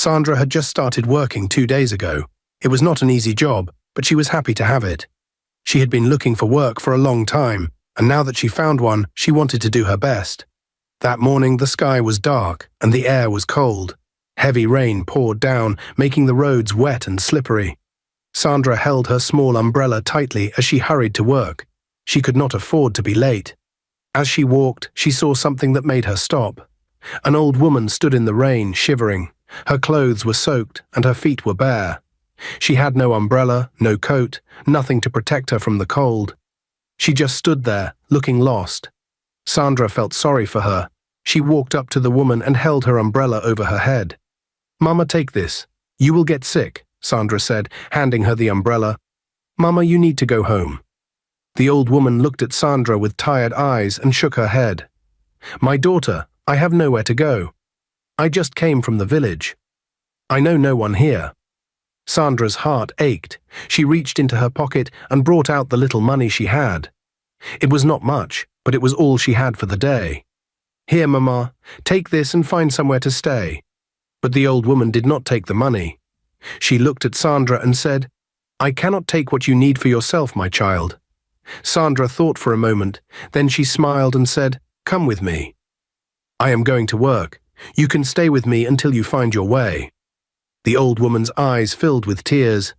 Sandra had just started working 2 days ago. It was not an easy job, but she was happy to have it. She had been looking for work for a long time, and now that she found one, she wanted to do her best. That morning the sky was dark and the air was cold. Heavy rain poured down, making the roads wet and slippery. Sandra held her small umbrella tightly as she hurried to work. She could not afford to be late. As she walked, she saw something that made her stop. An old woman stood in the rain, shivering. Her clothes were soaked and her feet were bare. She had no umbrella, no coat, nothing to protect her from the cold. She just stood there, looking lost. Sandra felt sorry for her. She walked up to the woman and held her umbrella over her head. "Mama, take this. You will get sick," Sandra said, handing her the umbrella. "Mama, you need to go home." The old woman looked at Sandra with tired eyes and shook her head. "My daughter, I have nowhere to go. I just came from the village. I know no one here." Sandra's heart ached. She reached into her pocket and brought out the little money she had. It was not much, but it was all she had for the day. "Here, Mama, take this and find somewhere to stay." But the old woman did not take the money. She looked at Sandra and said, "I cannot take what you need for yourself, my child." Sandra thought for a moment, then she smiled and said, "Come with me. I am going to work. You can stay with me until you find your way." The old woman's eyes filled with tears.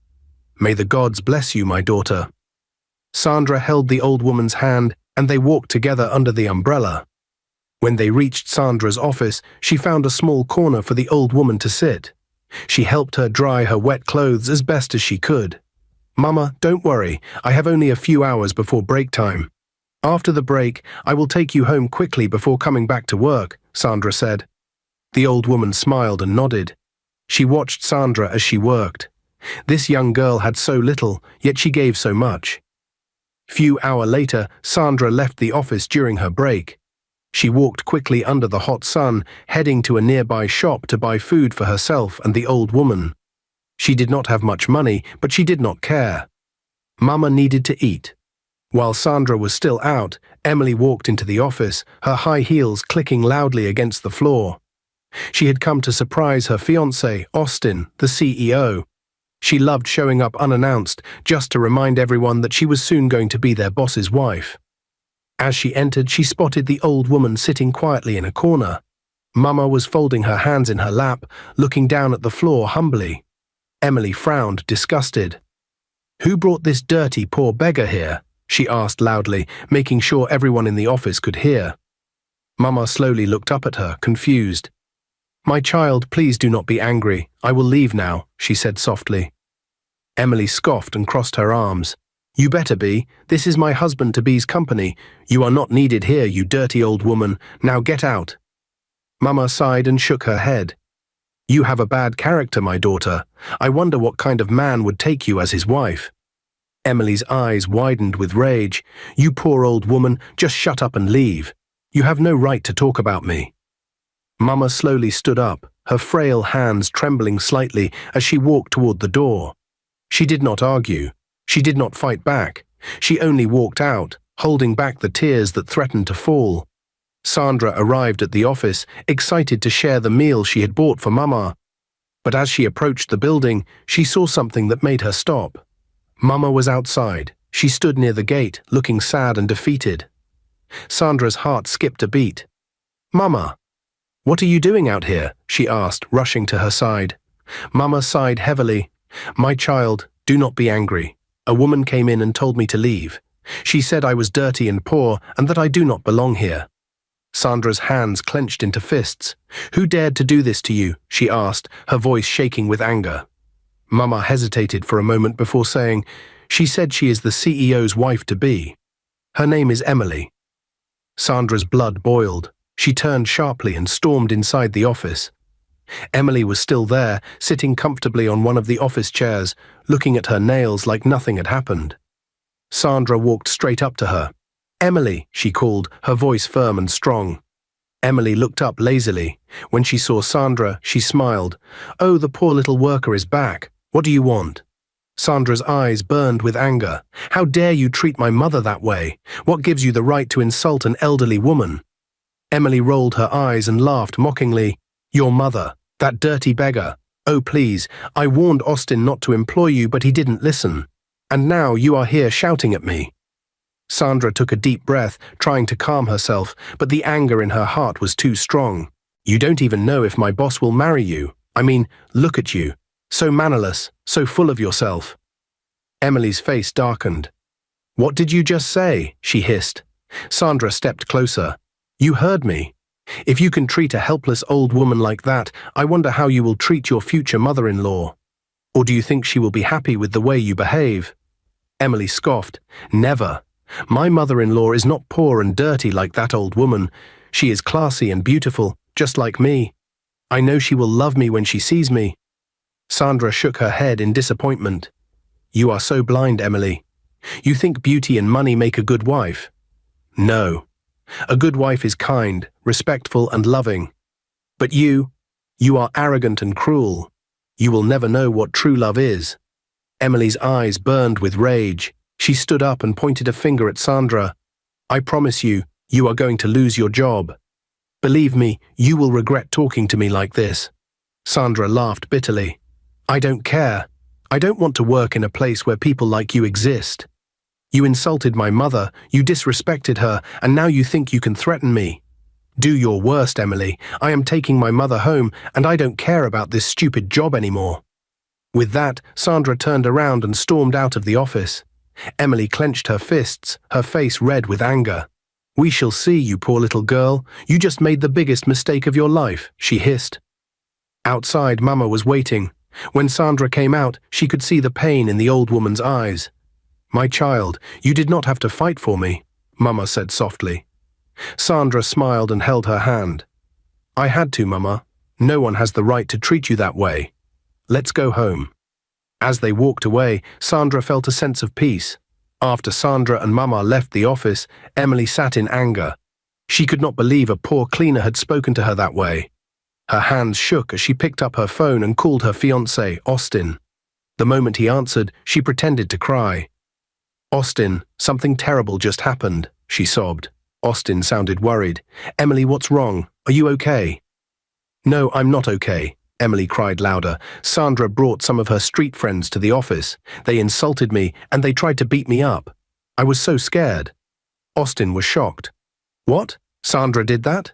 "May the gods bless you, my daughter." Sandra held the old woman's hand and they walked together under the umbrella. When they reached Sandra's office, she found a small corner for the old woman to sit. She helped her dry her wet clothes as best as she could. "Mama, don't worry, I have only a few hours before break time. After the break, I will take you home quickly before coming back to work," Sandra said. The old woman smiled and nodded. She watched Sandra as she worked. This young girl had so little, yet she gave so much. Few hours later, Sandra left the office during her break. She walked quickly under the hot sun, heading to a nearby shop to buy food for herself and the old woman. She did not have much money, but she did not care. Mama needed to eat. While Sandra was still out, Emily walked into the office, her high heels clicking loudly against the floor. She had come to surprise her fiancé, Austin, the CEO. She loved showing up unannounced, just to remind everyone that she was soon going to be their boss's wife. As she entered, she spotted the old woman sitting quietly in a corner. Mama was folding her hands in her lap, looking down at the floor humbly. Emily frowned, disgusted. "Who brought this dirty, poor beggar here?" she asked loudly, making sure everyone in the office could hear. Mama slowly looked up at her, confused. "My child, please do not be angry. I will leave now," she said softly. Emily scoffed and crossed her arms. "You better be. This is my husband-to-be's company. You are not needed here, you dirty old woman. Now get out." Mama sighed and shook her head. "You have a bad character, my daughter. I wonder what kind of man would take you as his wife." Emily's eyes widened with rage. "You poor old woman, just shut up and leave. You have no right to talk about me." Mama slowly stood up, her frail hands trembling slightly as she walked toward the door. She did not argue. She did not fight back. She only walked out, holding back the tears that threatened to fall. Sandra arrived at the office, excited to share the meal she had bought for Mama. But as she approached the building, she saw something that made her stop. Mama was outside. She stood near the gate, looking sad and defeated. Sandra's heart skipped a beat. "Mama, what are you doing out here?" she asked, rushing to her side. Mama sighed heavily. "My child, do not be angry. A woman came in and told me to leave. She said I was dirty and poor and that I do not belong here." Sandra's hands clenched into fists. "Who dared to do this to you?" she asked, her voice shaking with anger. Mama hesitated for a moment before saying, "She said she is the CEO's wife-to-be. Her name is Emily." Sandra's blood boiled. She turned sharply and stormed inside the office. Emily was still there, sitting comfortably on one of the office chairs, looking at her nails like nothing had happened. Sandra walked straight up to her. "Emily," she called, her voice firm and strong. Emily looked up lazily. When she saw Sandra, she smiled. "Oh, the poor little worker is back. What do you want?" Sandra's eyes burned with anger. "How dare you treat my mother that way? What gives you the right to insult an elderly woman?" Emily rolled her eyes and laughed mockingly. "Your mother, that dirty beggar. Oh please, I warned Austin not to employ you, but he didn't listen. And now you are here shouting at me." Sandra took a deep breath, trying to calm herself, but the anger in her heart was too strong. "You don't even know if my boss will marry you. I mean, look at you. So mannerless, so full of yourself." Emily's face darkened. "What did you just say?" she hissed. Sandra stepped closer. "You heard me. If you can treat a helpless old woman like that, I wonder how you will treat your future mother-in-law. Or do you think she will be happy with the way you behave?" Emily scoffed. "Never. My mother-in-law is not poor and dirty like that old woman. She is classy and beautiful, just like me. I know she will love me when she sees me." Sandra shook her head in disappointment. "You are so blind, Emily. You think beauty and money make a good wife. No. A good wife is kind, respectful, and loving. But you are arrogant and cruel. You will never know what true love is." Emily's eyes burned with rage. She stood up and pointed a finger at Sandra. "I promise you, you are going to lose your job. Believe me, you will regret talking to me like this." Sandra laughed bitterly. "I don't care. I don't want to work in a place where people like you exist. You insulted my mother, you disrespected her, and now you think you can threaten me. Do your worst, Emily. I am taking my mother home, and I don't care about this stupid job anymore." With that, Sandra turned around and stormed out of the office. Emily clenched her fists, her face red with anger. "We shall see, you poor little girl. You just made the biggest mistake of your life," she hissed. Outside, Mama was waiting. When Sandra came out, she could see the pain in the old woman's eyes. "My child, you did not have to fight for me," Mama said softly. Sandra smiled and held her hand. "I had to, Mama. No one has the right to treat you that way. Let's go home." As they walked away, Sandra felt a sense of peace. After Sandra and Mama left the office, Emily sat in anger. She could not believe a poor cleaner had spoken to her that way. Her hands shook as she picked up her phone and called her fiancé, Austin. The moment he answered, she pretended to cry. "Austin, something terrible just happened," she sobbed. Austin sounded worried. "Emily, what's wrong? Are you okay?" "No, I'm not okay," Emily cried louder. "Sandra brought some of her street friends to the office. They insulted me and they tried to beat me up. I was so scared." Austin was shocked. "What? Sandra did that?"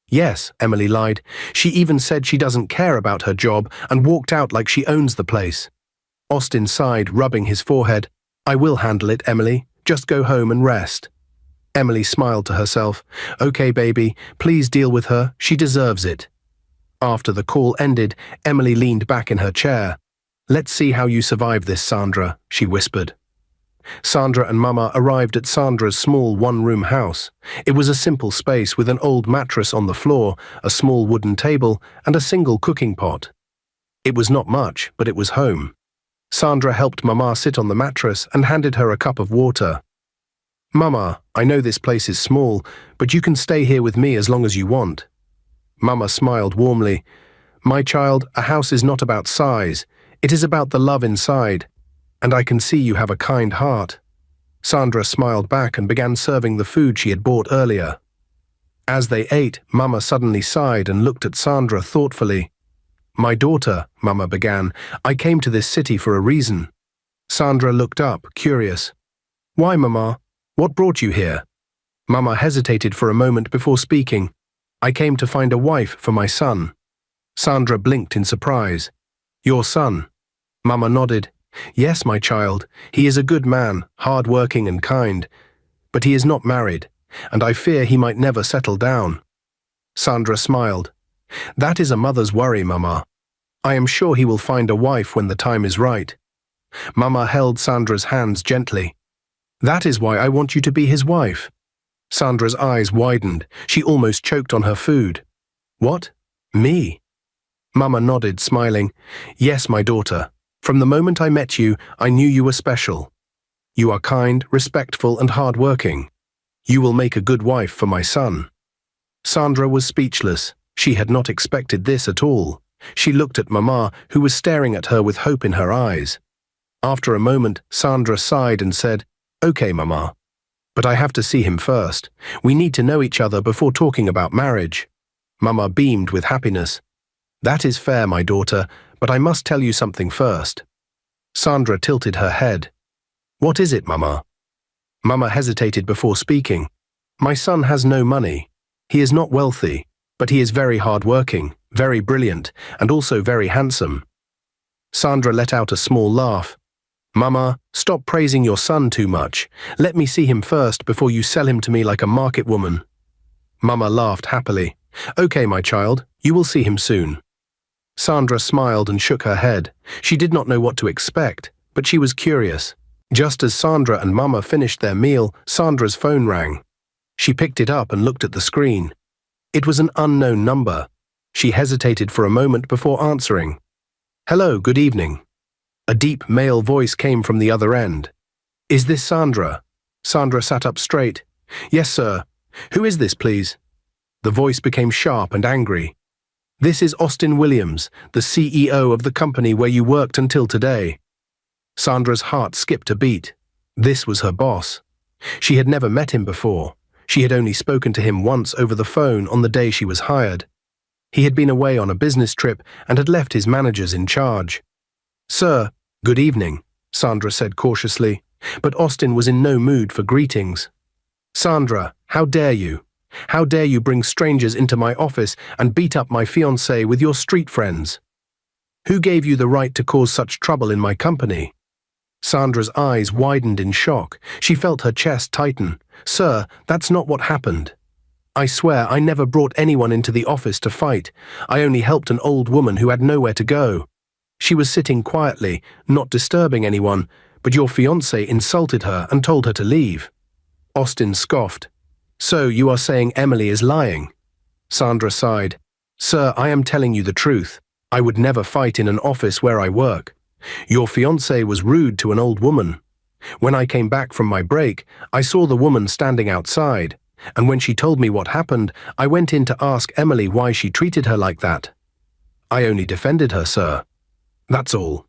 "Yes," Emily lied. "She even said she doesn't care about her job and walked out like she owns the place." Austin sighed, rubbing his forehead. "I will handle it, Emily. Just go home and rest." Emily smiled to herself. "Okay, baby, please deal with her. She deserves it." After the call ended, Emily leaned back in her chair. "Let's see how you survive this, Sandra," she whispered. Sandra and Mama arrived at Sandra's small one-room house. It was a simple space with an old mattress on the floor, a small wooden table, and a single cooking pot. It was not much, but it was home. Sandra helped Mama sit on the mattress and handed her a cup of water. "Mama, I know this place is small, but you can stay here with me as long as you want." Mama smiled warmly. "My child, a house is not about size. It is about the love inside. And I can see you have a kind heart." Sandra smiled back and began serving the food she had bought earlier. As they ate, Mama suddenly sighed and looked at Sandra thoughtfully. "My daughter," Mama began, "I came to this city for a reason." Sandra looked up, curious. "Why, Mama? What brought you here?" Mama hesitated for a moment before speaking. "I came to find a wife for my son." Sandra blinked in surprise. "Your son?" Mama nodded. "Yes, my child. He is a good man, hard-working and kind. But he is not married, and I fear he might never settle down." Sandra smiled. "That is a mother's worry, Mama. I am sure he will find a wife when the time is right." Mama held Sandra's hands gently. "That is why I want you to be his wife." Sandra's eyes widened. She almost choked on her food. "What? Me?" Mama nodded, smiling. "Yes, my daughter. From the moment I met you, I knew you were special. You are kind, respectful, and hard-working. You will make a good wife for my son." Sandra was speechless. She had not expected this at all. She looked at Mama, who was staring at her with hope in her eyes. After a moment, Sandra sighed and said, "Okay, Mama. But I have to see him first. We need to know each other before talking about marriage." Mama beamed with happiness. "That is fair, my daughter, but I must tell you something first." Sandra tilted her head. "What is it, Mama?" Mama hesitated before speaking. "My son has no money. He is not wealthy, but he is very hard-working, very brilliant, and also very handsome." Sandra let out a small laugh. "Mama, stop praising your son too much. Let me see him first before you sell him to me like a market woman." Mama laughed happily. "Okay, my child, you will see him soon." Sandra smiled and shook her head. She did not know what to expect, but she was curious. Just as Sandra and Mama finished their meal, Sandra's phone rang. She picked it up and looked at the screen. It was an unknown number. She hesitated for a moment before answering. "Hello, good evening." A deep male voice came from the other end. "Is this Sandra?" Sandra sat up straight. "Yes, sir. Who is this, please?" The voice became sharp and angry. "This is Austin Williams, the CEO of the company where you worked until today." Sandra's heart skipped a beat. This was her boss. She had never met him before. She had only spoken to him once over the phone on the day she was hired. He had been away on a business trip and had left his managers in charge. "Sir, good evening," Sandra said cautiously, but Austin was in no mood for greetings. "Sandra, how dare you? How dare you bring strangers into my office and beat up my fiancée with your street friends? Who gave you the right to cause such trouble in my company?" Sandra's eyes widened in shock. She felt her chest tighten. "Sir, that's not what happened. I swear I never brought anyone into the office to fight. I only helped an old woman who had nowhere to go. She was sitting quietly, not disturbing anyone, but your fiancé insulted her and told her to leave." Austin scoffed. "So you are saying Emily is lying?" Sandra sighed. "Sir, I am telling you the truth. I would never fight in an office where I work. Your fiancé was rude to an old woman. When I came back from my break, I saw the woman standing outside, and when she told me what happened, I went in to ask Emily why she treated her like that. I only defended her, sir. That's all."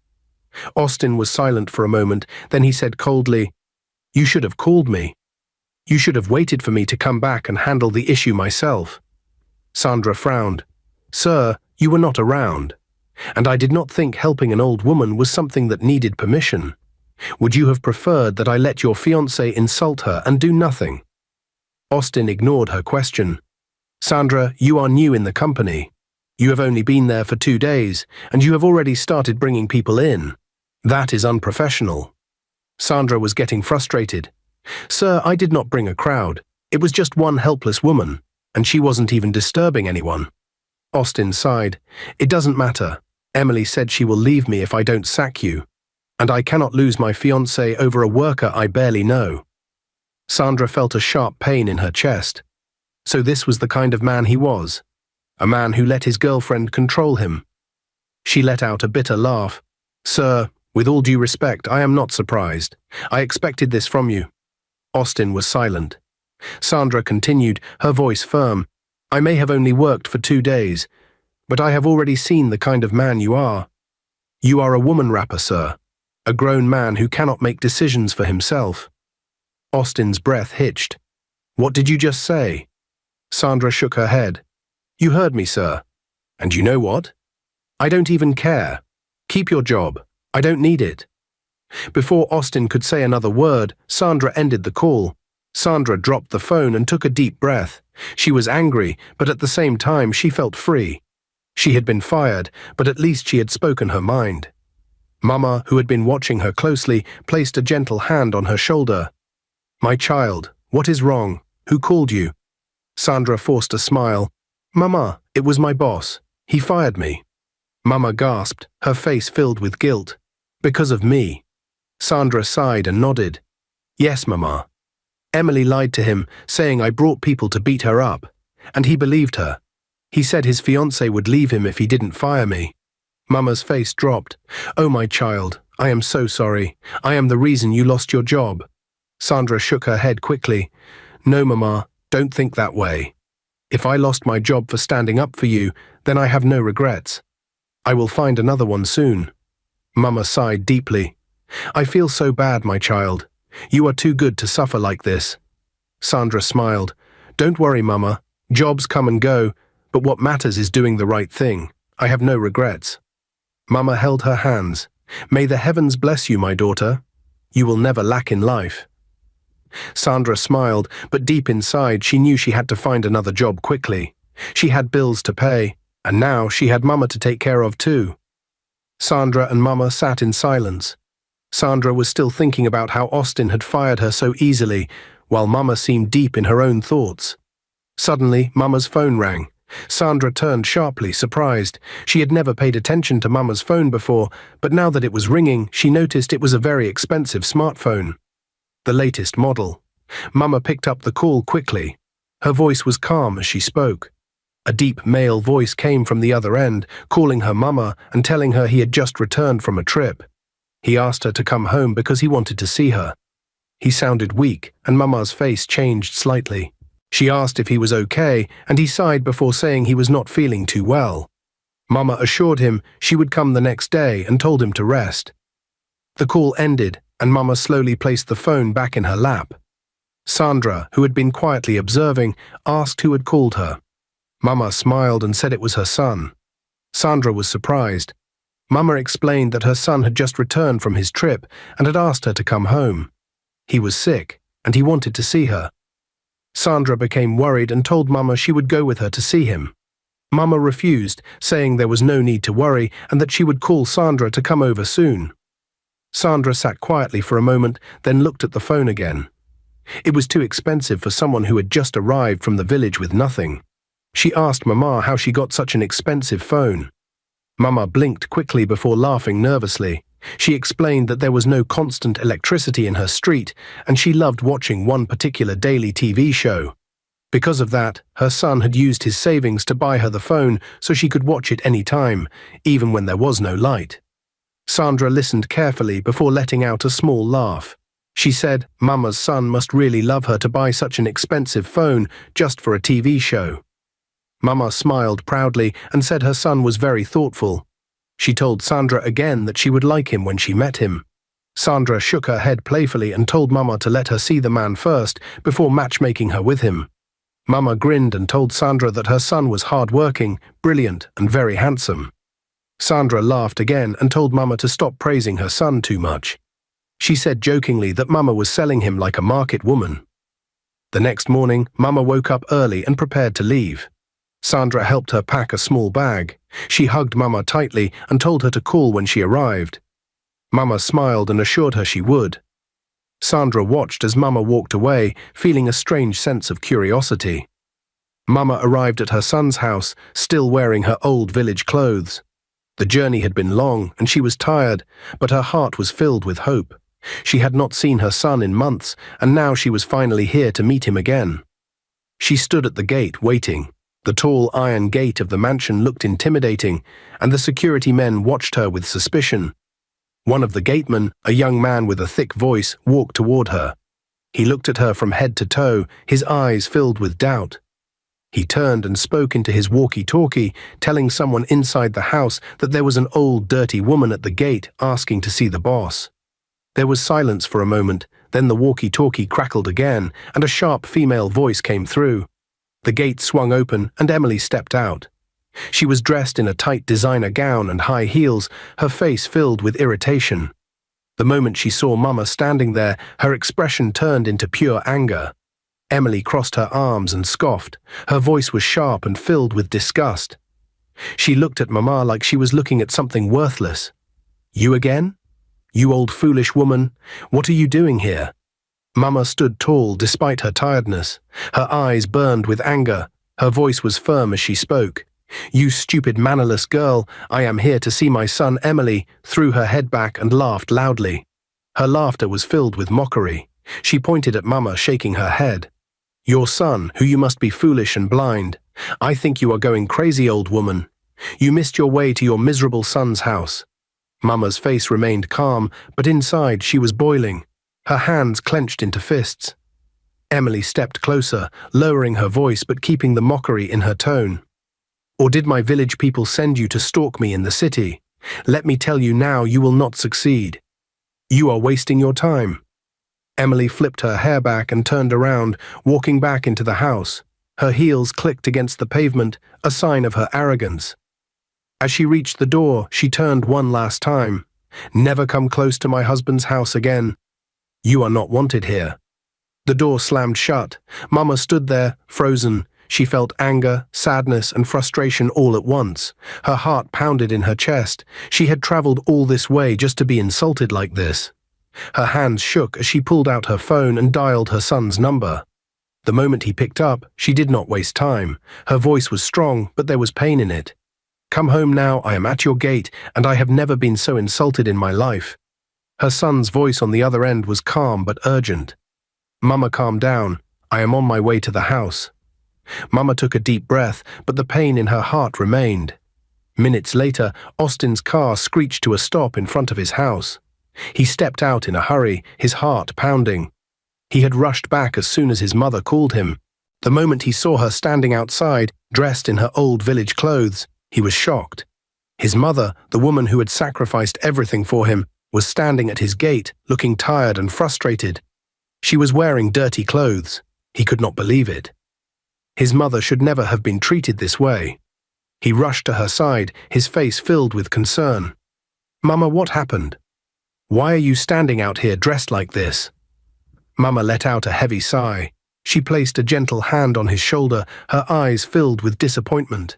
Austin was silent for a moment, then he said coldly, "You should have called me. You should have waited for me to come back and handle the issue myself." Sandra frowned. "Sir, you were not around. And I did not think helping an old woman was something that needed permission. Would you have preferred that I let your fiancé insult her and do nothing?" Austin ignored her question. "Sandra, you are new in the company. You have only been there for 2 days, and you have already started bringing people in. That is unprofessional." Sandra was getting frustrated. "Sir, I did not bring a crowd. It was just one helpless woman, and she wasn't even disturbing anyone." Austin sighed. "It doesn't matter. Emily said she will leave me if I don't sack you, and I cannot lose my fiancé over a worker I barely know." Sandra felt a sharp pain in her chest. So this was the kind of man he was, a man who let his girlfriend control him. She let out a bitter laugh. "Sir, with all due respect, I am not surprised. I expected this from you." Austin was silent. Sandra continued, her voice firm. "I may have only worked for 2 days, but I have already seen the kind of man you are. You are a woman rapper, sir, a grown man who cannot make decisions for himself." Austin's breath hitched. "What did you just say?" Sandra shook her head. "You heard me, sir. And you know what? I don't even care. Keep your job. I don't need it." Before Austin could say another word, Sandra ended the call. Sandra dropped the phone and took a deep breath. She was angry, but at the same time she felt free. She had been fired, but at least she had spoken her mind. Mama, who had been watching her closely, placed a gentle hand on her shoulder. "My child, what is wrong? Who called you?" Sandra forced a smile. "Mama, it was my boss. He fired me." Mama gasped, her face filled with guilt. "Because of me." Sandra sighed and nodded. "Yes, Mama. Emily lied to him, saying I brought people to beat her up, and he believed her. He said his fiancée would leave him if he didn't fire me." Mama's face dropped. "Oh, my child, I am so sorry. I am the reason you lost your job." Sandra shook her head quickly. "No, Mama, don't think that way. If I lost my job for standing up for you, then I have no regrets. I will find another one soon." Mama sighed deeply. "I feel so bad, my child. You are too good to suffer like this." Sandra smiled. "Don't worry, Mama. Jobs come and go, but what matters is doing the right thing. I have no regrets." Mama held her hands. "May the heavens bless you, my daughter. You will never lack in life." Sandra smiled, but deep inside she knew she had to find another job quickly. She had bills to pay, and now she had Mama to take care of too. Sandra and Mama sat in silence. Sandra was still thinking about how Austin had fired her so easily, while Mama seemed deep in her own thoughts. Suddenly, Mama's phone rang. Sandra turned sharply, surprised. She had never paid attention to Mama's phone before, but now that it was ringing, she noticed it was a very expensive smartphone. The latest model. Mama picked up the call quickly. Her voice was calm as she spoke. A deep male voice came from the other end, calling her Mama and telling her he had just returned from a trip. He asked her to come home because he wanted to see her. He sounded weak, and Mama's face changed slightly. She asked if he was okay, and he sighed before saying he was not feeling too well. Mama assured him she would come the next day and told him to rest. The call ended, and Mama slowly placed the phone back in her lap. Sandra, who had been quietly observing, asked who had called her. Mama smiled and said it was her son. Sandra was surprised. Mama explained that her son had just returned from his trip and had asked her to come home. He was sick, and he wanted to see her. Sandra became worried and told Mama she would go with her to see him. Mama refused, saying there was no need to worry and that she would call Sandra to come over soon. Sandra sat quietly for a moment, then looked at the phone again. It was too expensive for someone who had just arrived from the village with nothing. She asked Mama how she got such an expensive phone. Mama blinked quickly before laughing nervously. She explained that there was no constant electricity in her street, and she loved watching one particular daily TV show. Because of that, her son had used his savings to buy her the phone so she could watch it any time, even when there was no light. Sandra listened carefully before letting out a small laugh. She said Mama's son must really love her to buy such an expensive phone just for a TV show. Mama smiled proudly and said her son was very thoughtful. She told Sandra again that she would like him when she met him. Sandra shook her head playfully and told Mama to let her see the man first before matchmaking her with him. Mama grinned and told Sandra that her son was hard-working, brilliant, and very handsome. Sandra laughed again and told Mama to stop praising her son too much. She said jokingly that Mama was selling him like a market woman. The next morning, Mama woke up early and prepared to leave. Sandra helped her pack a small bag. She hugged Mama tightly and told her to call when she arrived. Mama smiled and assured her she would. Sandra watched as Mama walked away, feeling a strange sense of curiosity. Mama arrived at her son's house, still wearing her old village clothes. The journey had been long and she was tired, but her heart was filled with hope. She had not seen her son in months, and now she was finally here to meet him again. She stood at the gate, waiting. The tall iron gate of the mansion looked intimidating, and the security men watched her with suspicion. One of the gatemen, a young man with a thick voice, walked toward her. He looked at her from head to toe, his eyes filled with doubt. He turned and spoke into his walkie-talkie, telling someone inside the house that there was an old, dirty woman at the gate asking to see the boss. There was silence for a moment, then the walkie-talkie crackled again, and a sharp female voice came through. The gate swung open, and Emily stepped out. She was dressed in a tight designer gown and high heels, her face filled with irritation. The moment she saw Mama standing there, her expression turned into pure anger. Emily crossed her arms and scoffed. Her voice was sharp and filled with disgust. She looked at Mama like she was looking at something worthless. "You again? You old foolish woman, what are you doing here?" Mama stood tall despite her tiredness. Her eyes burned with anger. Her voice was firm as she spoke. "You stupid mannerless girl, I am here to see my son." Emily threw her head back and laughed loudly. Her laughter was filled with mockery. She pointed at Mama, shaking her head. "Your son, who you must be foolish and blind. I think you are going crazy, old woman. You missed your way to your miserable son's house." Mama's face remained calm, but inside she was boiling. Her hands clenched into fists. Emily stepped closer, lowering her voice but keeping the mockery in her tone. "Or did my village people send you to stalk me in the city? Let me tell you now, you will not succeed. You are wasting your time." Emily flipped her hair back and turned around, walking back into the house. Her heels clicked against the pavement, a sign of her arrogance. As she reached the door, she turned one last time. "Never come close to my husband's house again. You are not wanted here." The door slammed shut. Mama stood there, frozen. She felt anger, sadness, and frustration all at once. Her heart pounded in her chest. She had traveled all this way just to be insulted like this. Her hands shook as she pulled out her phone and dialed her son's number. The moment he picked up, she did not waste time. Her voice was strong, but there was pain in it. "Come home now, I am at your gate, and I have never been so insulted in my life." Her son's voice on the other end was calm but urgent. "Mama, calm down. I am on my way to the house." Mama took a deep breath, but the pain in her heart remained. Minutes later, Austin's car screeched to a stop in front of his house. He stepped out in a hurry, his heart pounding. He had rushed back as soon as his mother called him. The moment he saw her standing outside, dressed in her old village clothes, he was shocked. His mother, the woman who had sacrificed everything for him, was standing at his gate, looking tired and frustrated. She was wearing dirty clothes. He could not believe it. His mother should never have been treated this way. He rushed to her side, his face filled with concern. "Mama, what happened? Why are you standing out here dressed like this?" Mama let out a heavy sigh. She placed a gentle hand on his shoulder, her eyes filled with disappointment.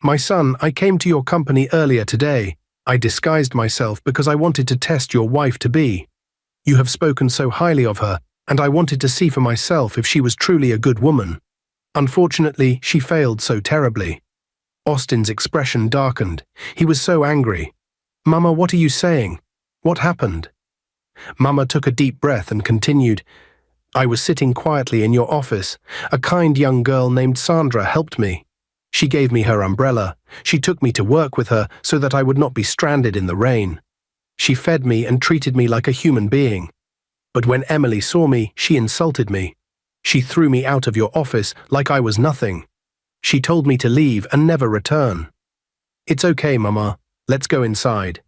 "My son, I came to your company earlier today. I disguised myself because I wanted to test your wife-to-be. You have spoken so highly of her, and I wanted to see for myself if she was truly a good woman. Unfortunately, she failed so terribly." Austin's expression darkened. He was so angry. "Mama, what are you saying? What happened?" Mama took a deep breath and continued, "I was sitting quietly in your office. A kind young girl named Sandra helped me. She gave me her umbrella. She took me to work with her so that I would not be stranded in the rain. She fed me and treated me like a human being. But when Emily saw me, she insulted me. She threw me out of your office like I was nothing. She told me to leave and never return." "It's okay, Mama. Let's go inside.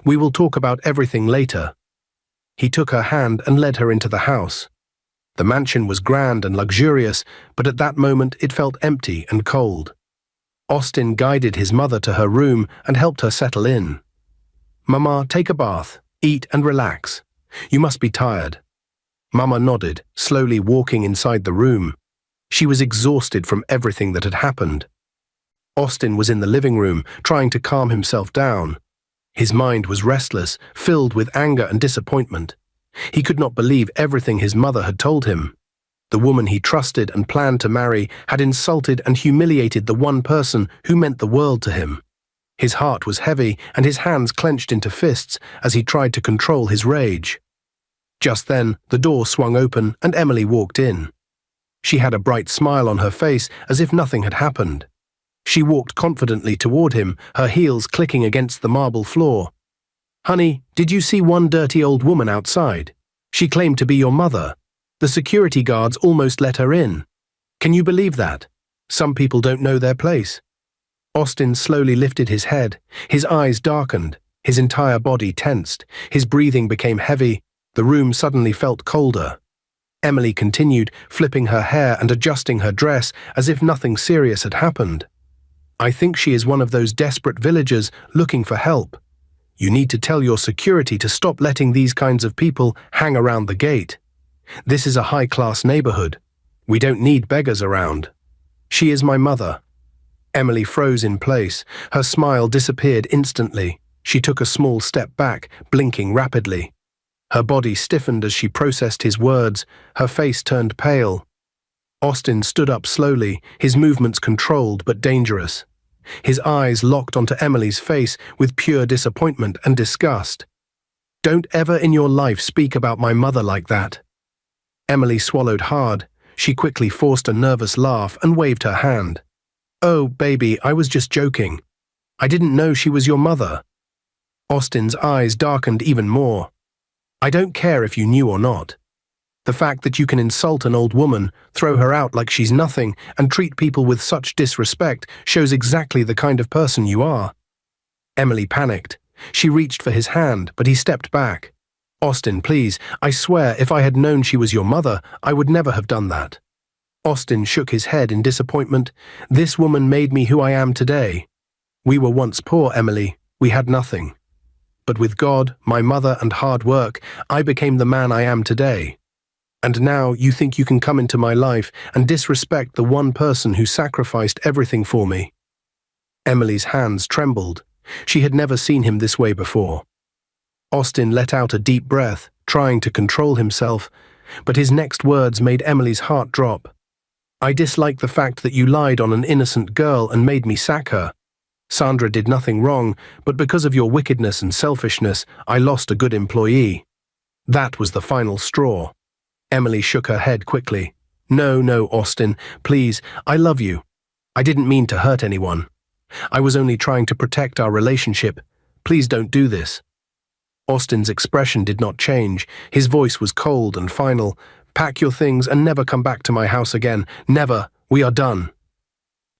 We will talk about everything later." He took her hand and led her into the house. The mansion was grand and luxurious, but at that moment it felt empty and cold. Austin guided his mother to her room and helped her settle in. "Mama, take a bath, eat and relax. You must be tired." Mama nodded, slowly walking inside the room. She was exhausted from everything that had happened. Austin was in the living room, trying to calm himself down. His mind was restless, filled with anger and disappointment. He could not believe everything his mother had told him. The woman he trusted and planned to marry had insulted and humiliated the one person who meant the world to him. His heart was heavy and his hands clenched into fists as he tried to control his rage. Just then, the door swung open and Emily walked in. She had a bright smile on her face as if nothing had happened. She walked confidently toward him, her heels clicking against the marble floor. "Honey, did you see one dirty old woman outside? She claimed to be your mother. The security guards almost let her in. Can you believe that? Some people don't know their place." Austin slowly lifted his head. His eyes darkened. His entire body tensed. His breathing became heavy. The room suddenly felt colder. Emily continued, flipping her hair and adjusting her dress as if nothing serious had happened. "I think she is one of those desperate villagers looking for help. You need to tell your security to stop letting these kinds of people hang around the gate. This is a high-class neighborhood. We don't need beggars around. She is my mother." Emily froze in place. Her smile disappeared instantly. She took a small step back, blinking rapidly. Her body stiffened as she processed his words. Her face turned pale. Austin stood up slowly, his movements controlled but dangerous. His eyes locked onto Emily's face with pure disappointment and disgust. "Don't ever in your life speak about my mother like that." Emily swallowed hard. She quickly forced a nervous laugh and waved her hand. "Oh, baby, I was just joking. I didn't know she was your mother." Austin's eyes darkened even more. "I don't care if you knew or not. The fact that you can insult an old woman, throw her out like she's nothing, and treat people with such disrespect shows exactly the kind of person you are." Emily panicked. She reached for his hand, but he stepped back. "Austin, please, I swear if I had known she was your mother, I would never have done that." Austin shook his head in disappointment. "This woman made me who I am today." We were once poor, Emily. We had nothing. But with God, my mother, and hard work, I became the man I am today. And now you think you can come into my life and disrespect the one person who sacrificed everything for me." Emily's hands trembled. She had never seen him this way before. Austin let out a deep breath, trying to control himself, but his next words made Emily's heart drop. "I dislike the fact that you lied on an innocent girl and made me sack her. Sandra did nothing wrong, but because of your wickedness and selfishness, I lost a good employee." That was the final straw. Emily shook her head quickly. No, Austin, please, I love you. I didn't mean to hurt anyone. I was only trying to protect our relationship. Please don't do this." Austin's expression did not change. His voice was cold and final. "Pack your things and never come back to my house again. Never. We are done."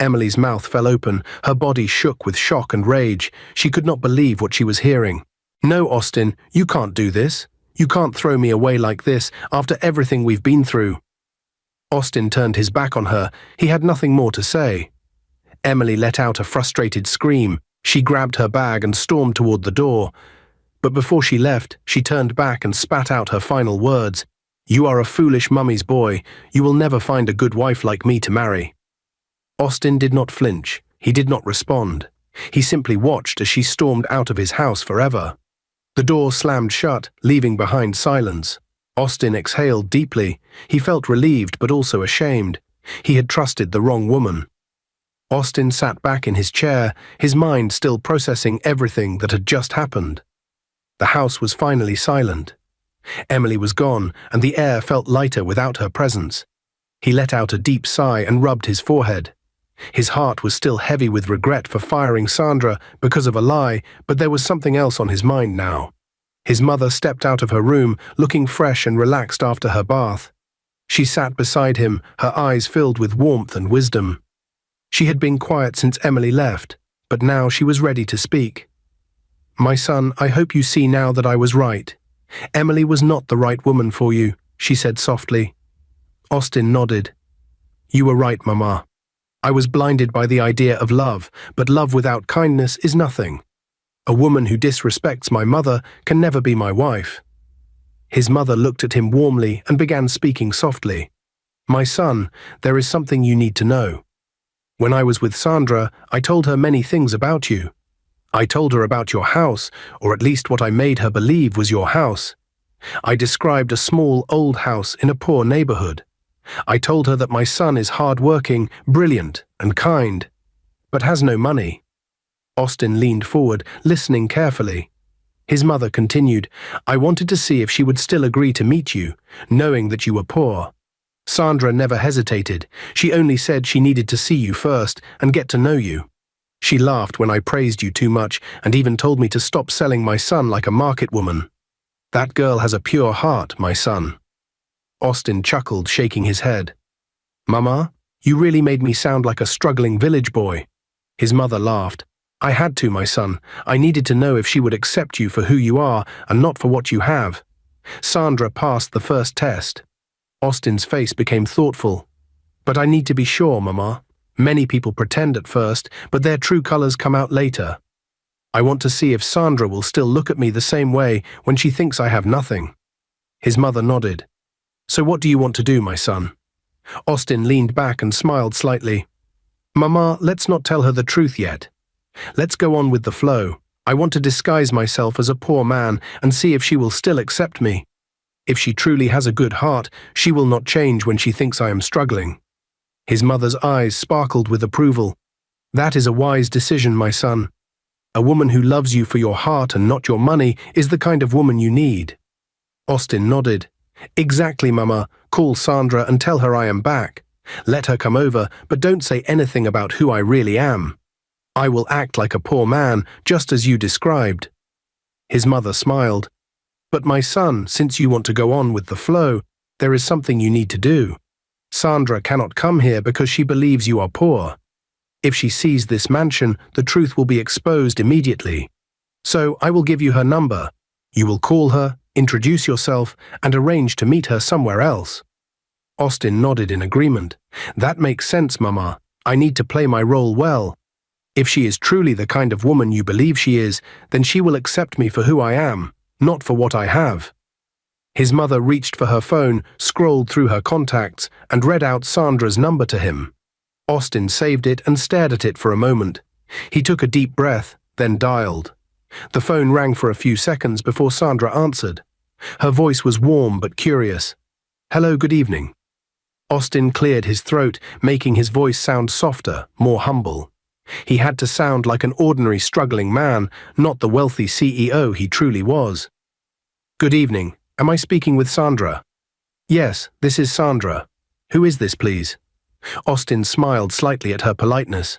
Emily's mouth fell open. Her body shook with shock and rage. She could not believe what she was hearing. "No, Austin, you can't do this. You can't throw me away like this after everything we've been through." Austin turned his back on her. He had nothing more to say. Emily let out a frustrated scream. She grabbed her bag and stormed toward the door. But before she left, she turned back and spat out her final words. "You are a foolish mummy's boy. You will never find a good wife like me to marry." Austin did not flinch. He did not respond. He simply watched as she stormed out of his house forever. The door slammed shut, leaving behind silence. Austin exhaled deeply. He felt relieved but also ashamed. He had trusted the wrong woman. Austin sat back in his chair, his mind still processing everything that had just happened. The house was finally silent. Emily was gone, and the air felt lighter without her presence. He let out a deep sigh and rubbed his forehead. His heart was still heavy with regret for firing Sandra because of a lie, but there was something else on his mind now. His mother stepped out of her room, looking fresh and relaxed after her bath. She sat beside him, her eyes filled with warmth and wisdom. She had been quiet since Emily left, but now she was ready to speak. "My son, I hope you see now that I was right. Emily was not the right woman for you," she said softly. Austin nodded. "You were right, Mama. I was blinded by the idea of love, but love without kindness is nothing. A woman who disrespects my mother can never be my wife." His mother looked at him warmly and began speaking softly. "My son, there is something you need to know. When I was with Sandra, I told her many things about you. I told her about your house, or at least what I made her believe was your house. I described a small old house in a poor neighborhood. I told her that my son is hard-working, brilliant, and kind, but has no money." Austin leaned forward, listening carefully. His mother continued, "I wanted to see if she would still agree to meet you, knowing that you were poor. Sandra never hesitated. She only said she needed to see you first and get to know you. She laughed when I praised you too much and even told me to stop selling my son like a market woman. That girl has a pure heart, my son." Austin chuckled, shaking his head. "Mama, you really made me sound like a struggling village boy." His mother laughed. "I had to, my son. I needed to know if she would accept you for who you are and not for what you have. Sandra passed the first test." Austin's face became thoughtful. "But I need to be sure, Mama. Many people pretend at first, but their true colors come out later. I want to see if Sandra will still look at me the same way when she thinks I have nothing." His mother nodded. "So what do you want to do, my son?" Austin leaned back and smiled slightly. "Mama, let's not tell her the truth yet. Let's go on with the flow. I want to disguise myself as a poor man and see if she will still accept me. If she truly has a good heart, she will not change when she thinks I am struggling." His mother's eyes sparkled with approval. "That is a wise decision, my son. A woman who loves you for your heart and not your money is the kind of woman you need." Austin nodded. "Exactly, Mama. Call Sandra and tell her I am back. Let her come over, but don't say anything about who I really am. I will act like a poor man, just as you described." His mother smiled. "But my son, since you want to go on with the flow, there is something you need to do. Sandra cannot come here because she believes you are poor. If she sees this mansion, the truth will be exposed immediately. So I will give you her number. You will call her, introduce yourself, and arrange to meet her somewhere else." Austin nodded in agreement. "That makes sense, Mama. I need to play my role well. If she is truly the kind of woman you believe she is, then she will accept me for who I am, not for what I have. His mother reached for her phone, scrolled through her contacts, and read out Sandra's number to him. Austin saved it and stared at it for a moment. He took a deep breath, then dialed. The phone rang for a few seconds before Sandra answered. Her voice was warm but curious. "Hello, good evening." Austin cleared his throat, making his voice sound softer, more humble. He had to sound like an ordinary struggling man, not the wealthy CEO he truly was. "Good evening. Am I speaking with Sandra?" "Yes, this is Sandra. Who is this, please?" Austin smiled slightly at her politeness.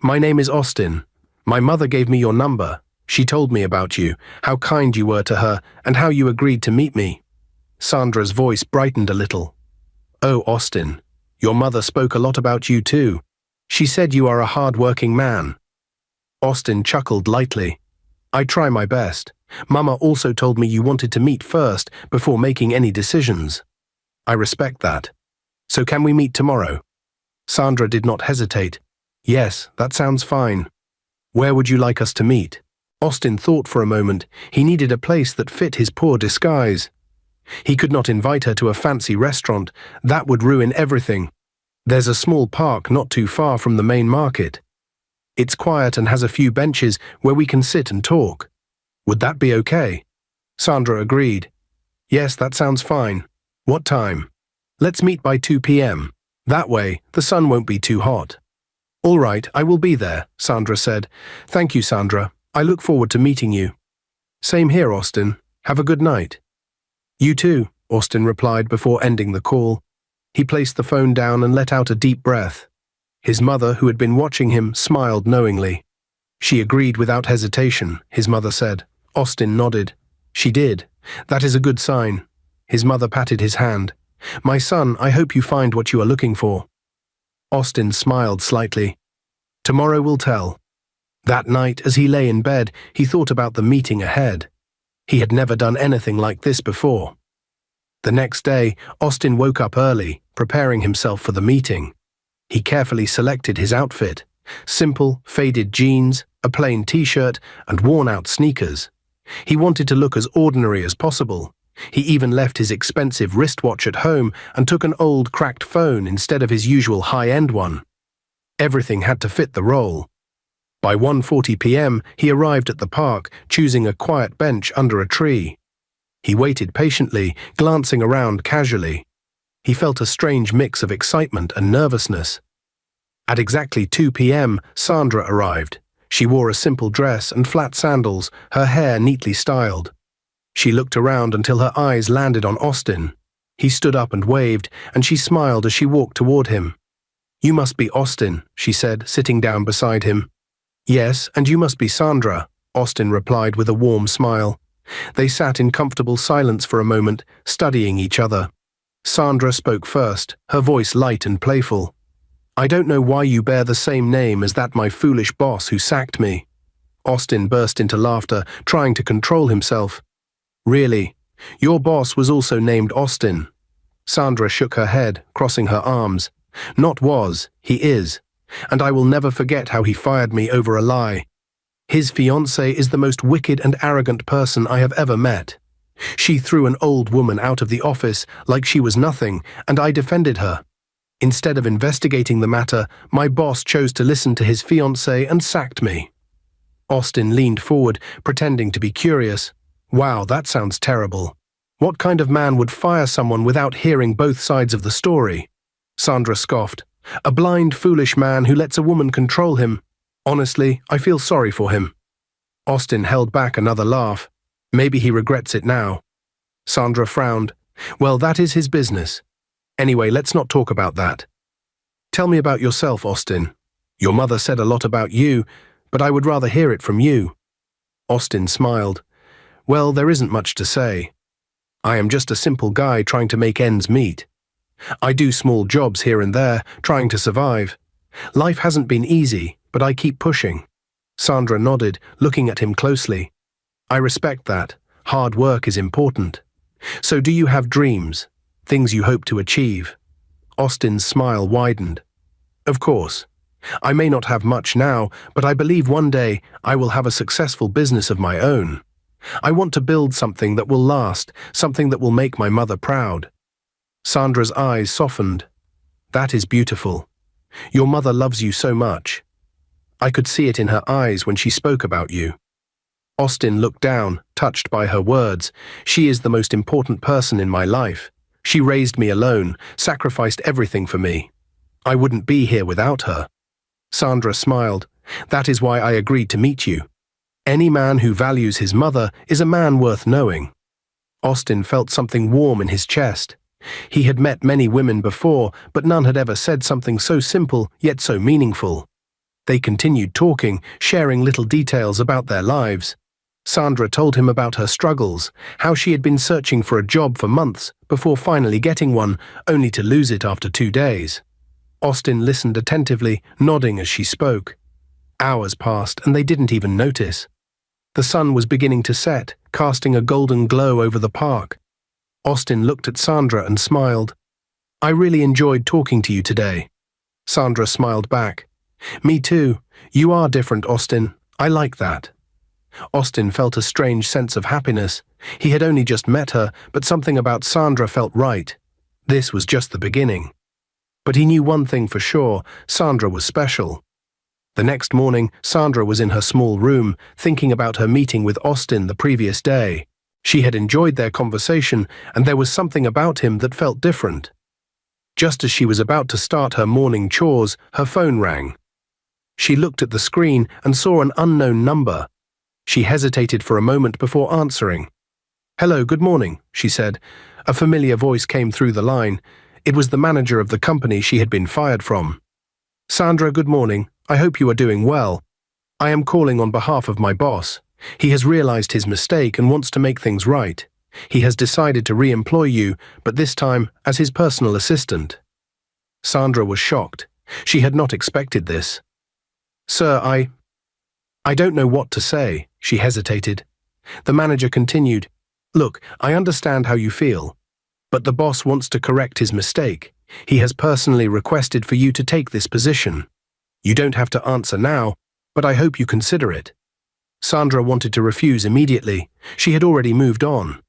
"My name is Austin. My mother gave me your number. She told me about you, how kind you were to her, and how you agreed to meet me." Sandra's voice brightened a little. "Oh, Austin, your mother spoke a lot about you too. She said you are a hard-working man." Austin chuckled lightly. "I try my best. Mama also told me you wanted to meet first before making any decisions. I respect that. So can we meet tomorrow?" Sandra did not hesitate. "Yes, that sounds fine. Where would you like us to meet?" Austin thought for a moment. He needed a place that fit his poor disguise. He could not invite her to a fancy restaurant. That would ruin everything. There's a small park not too far from the main market. It's quiet and has a few benches where we can sit and talk. Would that be okay? Sandra agreed. "Yes, that sounds fine. What time?" "Let's meet by 2 p.m. That way, the sun won't be too hot." "All right, I will be there," Sandra said. "Thank you, Sandra. I look forward to meeting you." "Same here, Austin. Have a good night." "You too," Austin replied before ending the call. He placed the phone down and let out a deep breath. His mother, who had been watching him, smiled knowingly. "She agreed without hesitation," his mother said. Austin nodded. "She did. That is a good sign." His mother patted his hand. "My son, I hope you find what you are looking for." Austin smiled slightly. "Tomorrow will tell." That night, as he lay in bed, he thought about the meeting ahead. He had never done anything like this before. The next day, Austin woke up early, preparing himself for the meeting. He carefully selected his outfit: simple, faded jeans, a plain t-shirt, and worn-out sneakers. He wanted to look as ordinary as possible. He even left his expensive wristwatch at home and took an old, cracked phone instead of his usual high-end one. Everything had to fit the role. By 1:40 p.m., he arrived at the park, choosing a quiet bench under a tree. He waited patiently, glancing around casually. He felt a strange mix of excitement and nervousness. At exactly 2 p.m., Sandra arrived. She wore a simple dress and flat sandals, her hair neatly styled. She looked around until her eyes landed on Austin. He stood up and waved, and she smiled as she walked toward him. "You must be Austin," she said, sitting down beside him. "Yes, and you must be Sandra," Austin replied with a warm smile. They sat in comfortable silence for a moment, studying each other. Sandra spoke first, her voice light and playful. "I don't know why you bear the same name as that my foolish boss who sacked me." Austin burst into laughter, trying to control himself. "Really? Your boss was also named Austin." Sandra shook her head, crossing her arms. "Not was, he is. And I will never forget how he fired me over a lie. His fiancée is the most wicked and arrogant person I have ever met. She threw an old woman out of the office like she was nothing, and I defended her. Instead of investigating the matter, my boss chose to listen to his fiancée and sacked me." Austin leaned forward, pretending to be curious. "Wow, that sounds terrible. What kind of man would fire someone without hearing both sides of the story?" Sandra scoffed. "A blind, foolish man who lets a woman control him. Honestly, I feel sorry for him." Austin held back another laugh. "Maybe he regrets it now." Sandra frowned. "Well, that is his business. Anyway, let's not talk about that. Tell me about yourself, Austin. Your mother said a lot about you, but I would rather hear it from you." Austin smiled. "Well, there isn't much to say. I am just a simple guy trying to make ends meet. I do small jobs here and there, trying to survive. Life hasn't been easy, but I keep pushing." Sandra nodded, looking at him closely. "I respect that. Hard work is important. So do you have dreams? Things you hope to achieve?" Austin's smile widened. "Of course. I may not have much now, but I believe one day I will have a successful business of my own. I want to build something that will last, something that will make my mother proud. Sandra's eyes softened. That is beautiful. Your mother loves you so much. I could see it in her eyes when she spoke about you. Austin looked down, touched by her words. She is the most important person in my life. She raised me alone, sacrificed everything for me. I wouldn't be here without her. Sandra smiled. That is why I agreed to meet you. Any man who values his mother is a man worth knowing. Austin felt something warm in his chest. He had met many women before, but none had ever said something so simple yet so meaningful. They continued talking, sharing little details about their lives. Sandra told him about her struggles, how she had been searching for a job for months before finally getting one, only to lose it after 2 days. Austin listened attentively, nodding as she spoke. Hours passed and they didn't even notice. The sun was beginning to set, casting a golden glow over the park. Austin looked at Sandra and smiled. I really enjoyed talking to you today. Sandra smiled back. Me too. You are different, Austin. I like that. Austin felt a strange sense of happiness. He had only just met her, but something about Sandra felt right. This was just the beginning. But he knew one thing for sure, Sandra was special. The next morning, Sandra was in her small room, thinking about her meeting with Austin the previous day. She had enjoyed their conversation, and there was something about him that felt different. Just as she was about to start her morning chores, her phone rang. She looked at the screen and saw an unknown number. She hesitated for a moment before answering. Hello, good morning, she said. A familiar voice came through the line. It was the manager of the company she had been fired from. Sandra, good morning. I hope you are doing well. I am calling on behalf of my boss. He has realized his mistake and wants to make things right. He has decided to re-employ you, but this time as his personal assistant. Sandra was shocked. She had not expected this. Sir, I don't know what to say, she hesitated. The manager continued, Look, I understand how you feel, but the boss wants to correct his mistake. He has personally requested for you to take this position. You don't have to answer now, but I hope you consider it. Sandra wanted to refuse immediately. She had already moved on.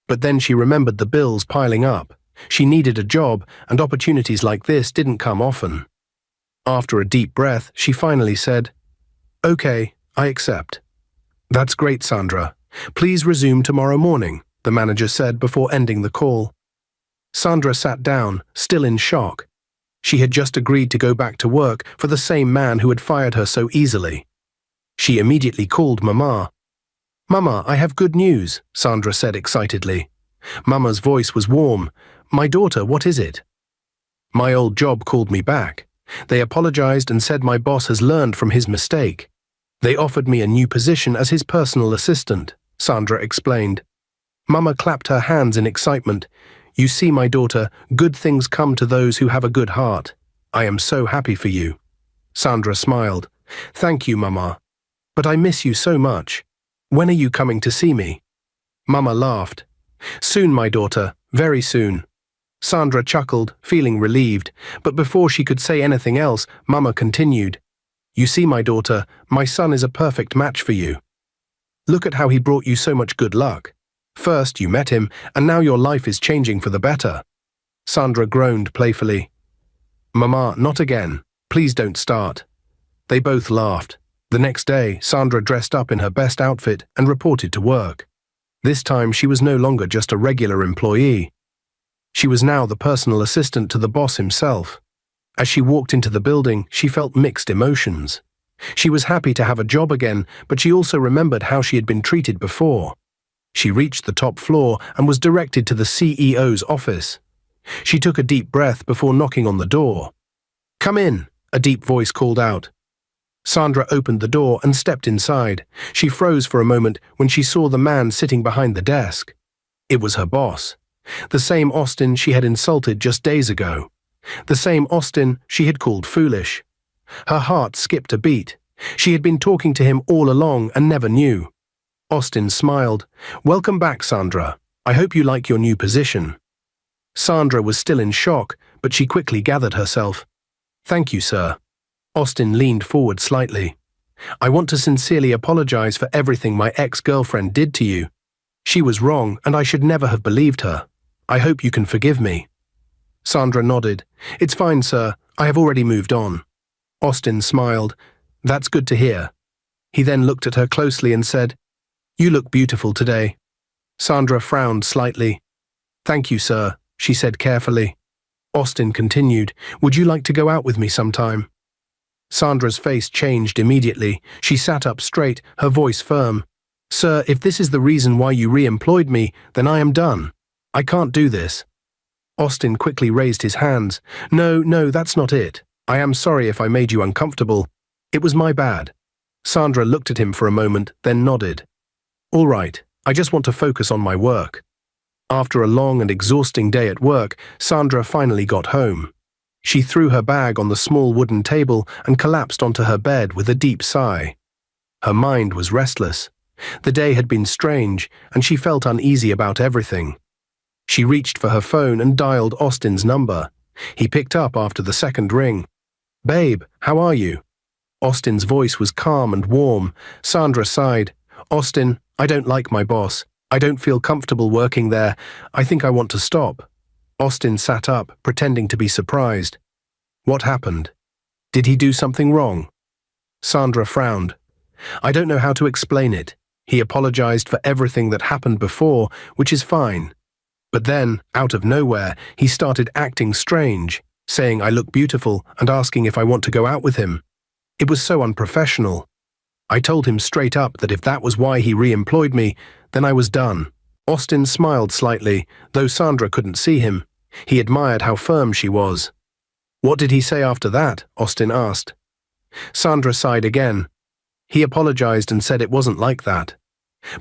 But then she remembered the bills piling up. She needed a job, and opportunities like this didn't come often. After a deep breath, she finally said, Okay, I accept. That's great, Sandra. Please resume tomorrow morning, the manager said before ending the call. Sandra sat down, still in shock. She had just agreed to go back to work for the same man who had fired her so easily. She immediately called Mama. Mama, I have good news, Sandra said excitedly. Mama's voice was warm. My daughter, what is it? My old job called me back. They apologized and said my boss has learned from his mistake. They offered me a new position as his personal assistant, Sandra explained. Mama clapped her hands in excitement. You see, my daughter, good things come to those who have a good heart. I am so happy for you. Sandra smiled. Thank you, Mama. But I miss you so much. When are you coming to see me? Mama laughed. Soon, my daughter, very soon. Sandra chuckled, feeling relieved, but before she could say anything else, Mama continued. You see, my daughter, my son is a perfect match for you. Look at how he brought you so much good luck. First, you met him, and now your life is changing for the better. Sandra groaned playfully. Mama, not again. Please don't start. They both laughed. The next day, Sandra dressed up in her best outfit and reported to work. This time, she was no longer just a regular employee. She was now the personal assistant to the boss himself. As she walked into the building, she felt mixed emotions. She was happy to have a job again, but she also remembered how she had been treated before. She reached the top floor and was directed to the CEO's office. She took a deep breath before knocking on the door. Come in, a deep voice called out. Sandra opened the door and stepped inside. She froze for a moment when she saw the man sitting behind the desk. It was her boss. The same Austin she had insulted just days ago. The same Austin she had called foolish. Her heart skipped a beat. She had been talking to him all along and never knew. Austin smiled. Welcome back, Sandra. I hope you like your new position. Sandra was still in shock, but she quickly gathered herself. Thank you, sir. Austin leaned forward slightly. I want to sincerely apologize for everything my ex-girlfriend did to you. She was wrong, and I should never have believed her. I hope you can forgive me. Sandra nodded. It's fine, sir. I have already moved on. Austin smiled. That's good to hear. He then looked at her closely and said, You look beautiful today. Sandra frowned slightly. Thank you, sir, she said carefully. Austin continued, Would you like to go out with me sometime? Sandra's face changed immediately. She sat up straight, her voice firm. Sir, if this is the reason why you re-employed me, then I am done. I can't do this. Austin quickly raised his hands. No, that's not it. I am sorry if I made you uncomfortable. It was my bad. Sandra looked at him for a moment, then nodded. All right, I just want to focus on my work. After a long and exhausting day at work, Sandra finally got home. She threw her bag on the small wooden table and collapsed onto her bed with a deep sigh. Her mind was restless. The day had been strange, and she felt uneasy about everything. She reached for her phone and dialed Austin's number. He picked up after the second ring. Babe, how are you? Austin's voice was calm and warm. Sandra sighed. Austin, I don't like my boss. I don't feel comfortable working there. I think I want to stop. Austin sat up, pretending to be surprised. What happened? Did he do something wrong? Sandra frowned. I don't know how to explain it. He apologized for everything that happened before, which is fine. But then, out of nowhere, he started acting strange, saying I look beautiful and asking if I want to go out with him. It was so unprofessional. I told him straight up that if that was why he re-employed me, then I was done. Austin smiled slightly, though Sandra couldn't see him. He admired how firm she was. What did he say after that? Austin asked. Sandra sighed again. He apologized and said it wasn't like that.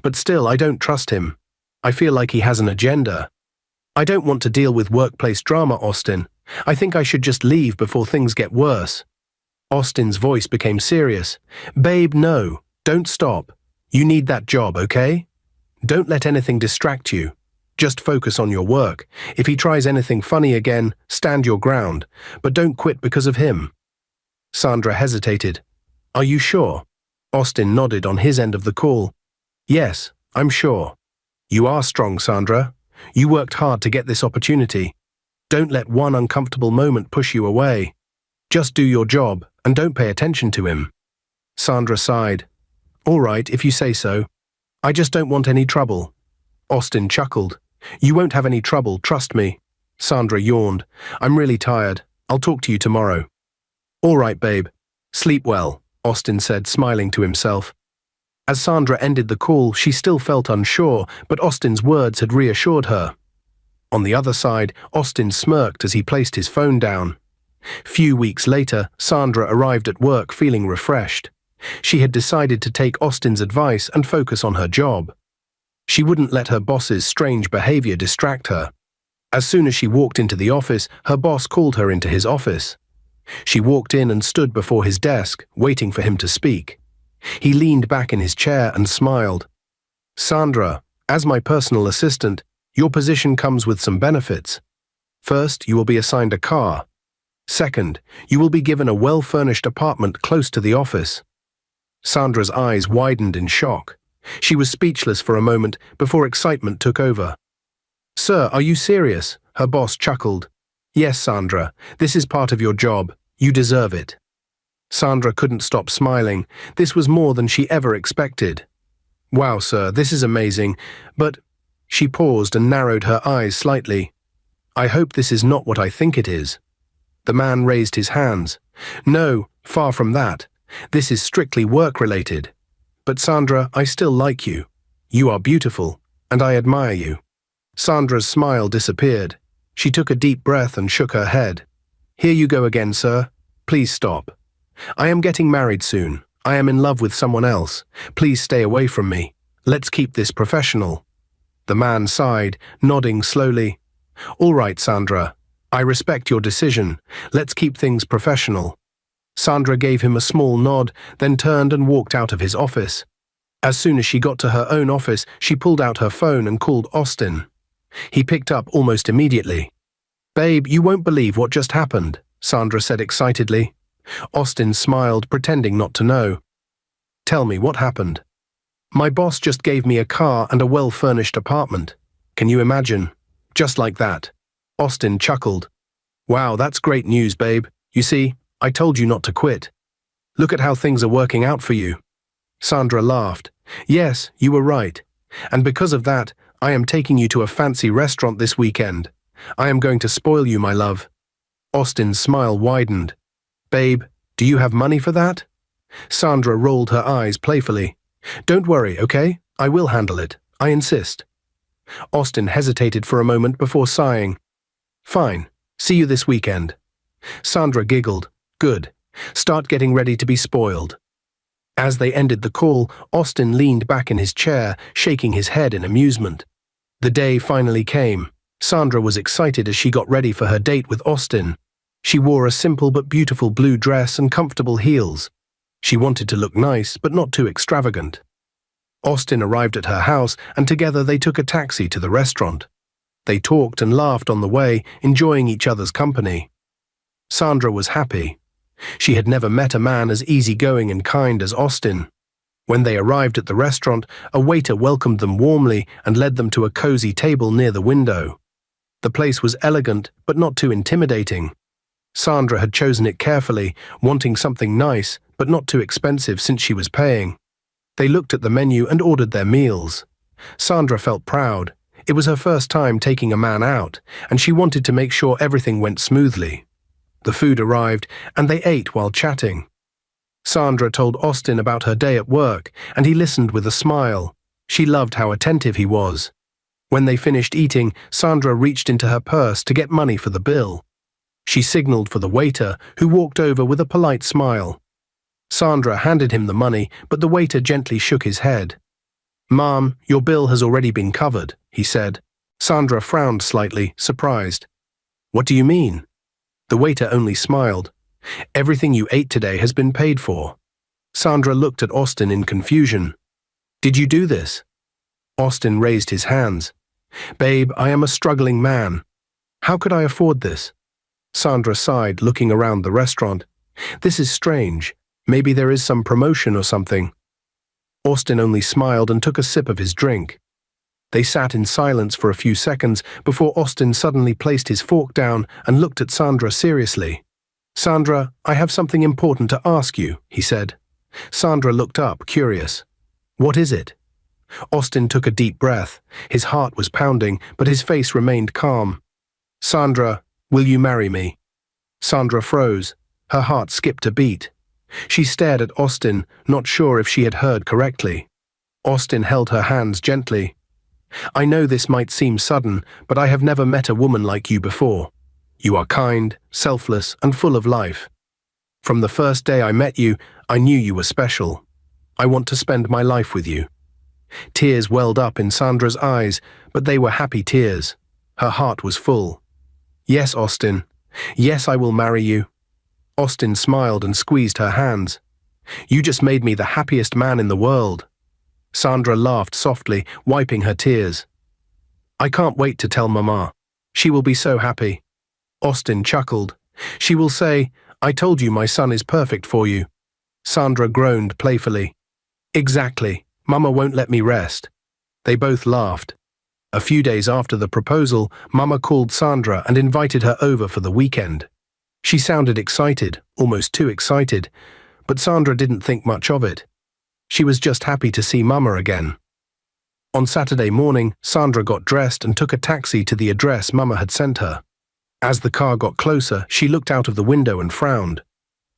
But still, I don't trust him. I feel like he has an agenda. I don't want to deal with workplace drama, Austin. I think I should just leave before things get worse. Austin's voice became serious. Babe, no. Don't stop. You need that job, okay? Don't let anything distract you. Just focus on your work. If he tries anything funny again, stand your ground, but don't quit because of him. Sandra hesitated. Are you sure? Austin nodded on his end of the call. Yes, I'm sure. You are strong, Sandra. You worked hard to get this opportunity. Don't let one uncomfortable moment push you away. Just do your job and don't pay attention to him. Sandra sighed. All right, if you say so. I just don't want any trouble. Austin chuckled. You won't have any trouble, trust me. Sandra yawned. I'm really tired. I'll talk to you tomorrow. All right, babe. Sleep well, Austin said, smiling to himself. As Sandra ended the call, she still felt unsure, but Austin's words had reassured her. On the other side, Austin smirked as he placed his phone down. Few weeks later, Sandra arrived at work feeling refreshed. She had decided to take Austin's advice and focus on her job. She wouldn't let her boss's strange behavior distract her. As soon as she walked into the office, her boss called her into his office. She walked in and stood before his desk, waiting for him to speak. He leaned back in his chair and smiled. Sandra, as my personal assistant, your position comes with some benefits. First, you will be assigned a car. Second, you will be given a well-furnished apartment close to the office. Sandra's eyes widened in shock. She was speechless for a moment before excitement took over. Sir, are you serious? Her boss chuckled. Yes, Sandra, this is part of your job. You deserve it. Sandra couldn't stop smiling. This was more than she ever expected. Wow, sir, this is amazing, but... She paused and narrowed her eyes slightly. I hope this is not what I think it is. The man raised his hands. No, far from that. This is strictly work-related. But Sandra, I still like you. You are beautiful, and I admire you. Sandra's smile disappeared. She took a deep breath and shook her head. Here you go again, sir. Please stop. I am getting married soon. I am in love with someone else. Please stay away from me. Let's keep this professional. The man sighed, nodding slowly. All right, Sandra. I respect your decision. Let's keep things professional. Sandra gave him a small nod, then turned and walked out of his office. As soon as she got to her own office, she pulled out her phone and called Austin. He picked up almost immediately. Babe, you won't believe what just happened, Sandra said excitedly. Austin smiled, pretending not to know. Tell me, what happened? My boss just gave me a car and a well-furnished apartment. Can you imagine? Just like that. Austin chuckled. Wow, that's great news, babe. You see, I told you not to quit. Look at how things are working out for you. Sandra laughed. Yes, you were right. And because of that, I am taking you to a fancy restaurant this weekend. I am going to spoil you, my love. Austin's smile widened. Babe, do you have money for that? Sandra rolled her eyes playfully. Don't worry, okay? I will handle it. I insist. Austin hesitated for a moment before sighing. Fine. See you this weekend. Sandra giggled. Good. Start getting ready to be spoiled. As they ended the call, Austin leaned back in his chair, shaking his head in amusement. The day finally came. Sandra was excited as she got ready for her date with Austin. She wore a simple but beautiful blue dress and comfortable heels. She wanted to look nice, but not too extravagant. Austin arrived at her house, and together they took a taxi to the restaurant. They talked and laughed on the way, enjoying each other's company. Sandra was happy. She had never met a man as easygoing and kind as Austin. When they arrived at the restaurant, a waiter welcomed them warmly and led them to a cozy table near the window. The place was elegant, but not too intimidating. Sandra had chosen it carefully, wanting something nice, but not too expensive since she was paying. They looked at the menu and ordered their meals. Sandra felt proud. It was her first time taking a man out, and she wanted to make sure everything went smoothly. The food arrived, and they ate while chatting. Sandra told Austin about her day at work, and he listened with a smile. She loved how attentive he was. When they finished eating, Sandra reached into her purse to get money for the bill. She signaled for the waiter, who walked over with a polite smile. Sandra handed him the money, but the waiter gently shook his head. "Ma'am, your bill has already been covered," he said. Sandra frowned slightly, surprised. "What do you mean?" The waiter only smiled. "Everything you ate today has been paid for." Sandra looked at Austin in confusion. "Did you do this?" Austin raised his hands. "Babe, I am a struggling man. How could I afford this?" Sandra sighed, looking around the restaurant. "This is strange. Maybe there is some promotion or something." Austin only smiled and took a sip of his drink. They sat in silence for a few seconds before Austin suddenly placed his fork down and looked at Sandra seriously. "Sandra, I have something important to ask you," he said. Sandra looked up, curious. "What is it?" Austin took a deep breath. His heart was pounding, but his face remained calm. "Sandra, will you marry me?" Sandra froze. Her heart skipped a beat. She stared at Austin, not sure if she had heard correctly. Austin held her hands gently. "I know this might seem sudden, but I have never met a woman like you before. You are kind, selfless, and full of life. From the first day I met you, I knew you were special. I want to spend my life with you." Tears welled up in Sandra's eyes, but they were happy tears. Her heart was full. "Yes, Austin. Yes, I will marry you." Austin smiled and squeezed her hands. "You just made me the happiest man in the world." Sandra laughed softly, wiping her tears. "I can't wait to tell Mama. She will be so happy." Austin chuckled. "She will say, 'I told you my son is perfect for you.'" Sandra groaned playfully. "Exactly. Mama won't let me rest." They both laughed. A few days after the proposal, Mama called Sandra and invited her over for the weekend. She sounded excited, almost too excited, but Sandra didn't think much of it. She was just happy to see Mama again. On Saturday morning, Sandra got dressed and took a taxi to the address Mama had sent her. As the car got closer, she looked out of the window and frowned.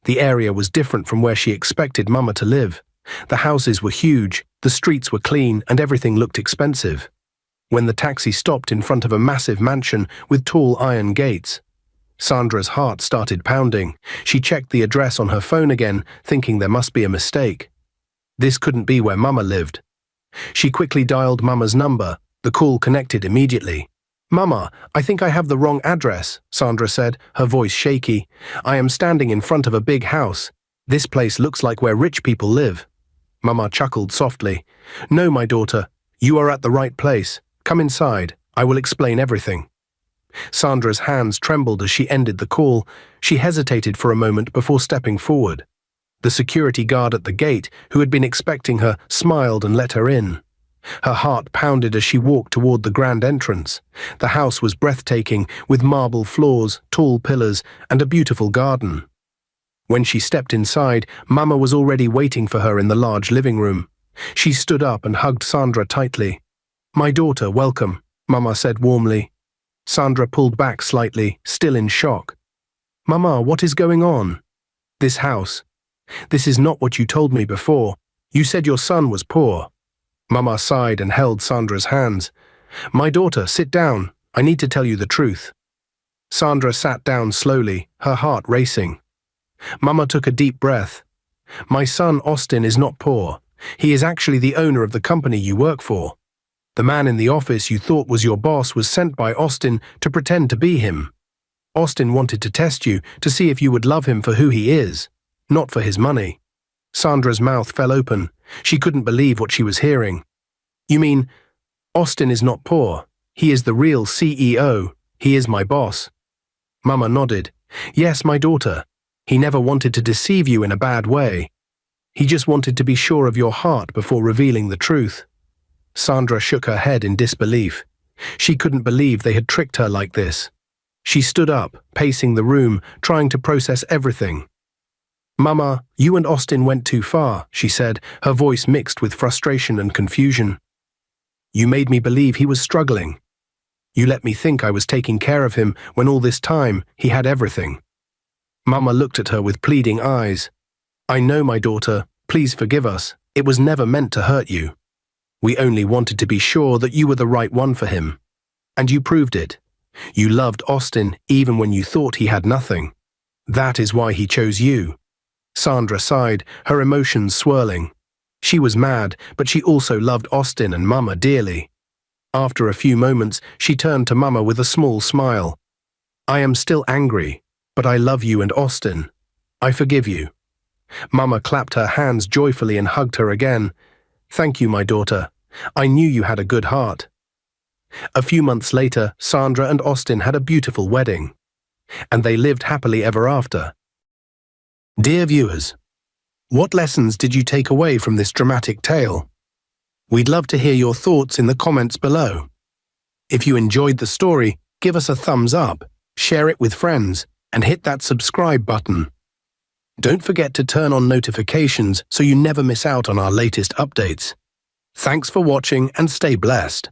The area was different from where she expected Mama to live. The houses were huge, the streets were clean, and everything looked expensive. When the taxi stopped in front of a massive mansion with tall iron gates, Sandra's heart started pounding. She checked the address on her phone again, thinking there must be a mistake. This couldn't be where Mama lived. She quickly dialed Mama's number. The call connected immediately. "Mama, I think I have the wrong address," Sandra said, her voice shaky. "I am standing in front of a big house. This place looks like where rich people live." Mama chuckled softly. "No, my daughter, you are at the right place. Come inside. I will explain everything." Sandra's hands trembled as she ended the call. She hesitated for a moment before stepping forward. The security guard at the gate, who had been expecting her, smiled and let her in. Her heart pounded as she walked toward the grand entrance. The house was breathtaking, with marble floors, tall pillars, and a beautiful garden. When she stepped inside, Mama was already waiting for her in the large living room. She stood up and hugged Sandra tightly. "My daughter, welcome," Mama said warmly. Sandra pulled back slightly, still in shock. "Mama, what is going on?" "This house. This is not what you told me before. You said your son was poor." Mama sighed and held Sandra's hands. "My daughter, sit down. I need to tell you the truth." Sandra sat down slowly, her heart racing. Mama took a deep breath. "My son Austin is not poor. He is actually the owner of the company you work for. The man in the office you thought was your boss was sent by Austin to pretend to be him. Austin wanted to test you to see if you would love him for who he is, not for his money." Sandra's mouth fell open. She couldn't believe what she was hearing. "You mean, Austin is not poor. He is the real CEO. He is my boss." Mama nodded. "Yes, my daughter. He never wanted to deceive you in a bad way. He just wanted to be sure of your heart before revealing the truth." Sandra shook her head in disbelief. She couldn't believe they had tricked her like this. She stood up, pacing the room, trying to process everything. "Mama, you and Austin went too far," she said, her voice mixed with frustration and confusion. "You made me believe he was struggling. You let me think I was taking care of him when all this time he had everything." Mama looked at her with pleading eyes. "I know, my daughter. Please forgive us. It was never meant to hurt you. We only wanted to be sure that you were the right one for him. And you proved it. You loved Austin even when you thought he had nothing. That is why he chose you." Sandra sighed, her emotions swirling. She was mad, but she also loved Austin and Mama dearly. After a few moments, she turned to Mama with a small smile. "I am still angry, but I love you and Austin. I forgive you." Mama clapped her hands joyfully and hugged her again. "Thank you, my daughter. I knew you had a good heart." A few months later, Sandra and Austin had a beautiful wedding. And they lived happily ever after. Dear viewers, what lessons did you take away from this dramatic tale? We'd love to hear your thoughts in the comments below. If you enjoyed the story, give us a thumbs up, share it with friends, and hit that subscribe button. Don't forget to turn on notifications so you never miss out on our latest updates. Thanks for watching and stay blessed.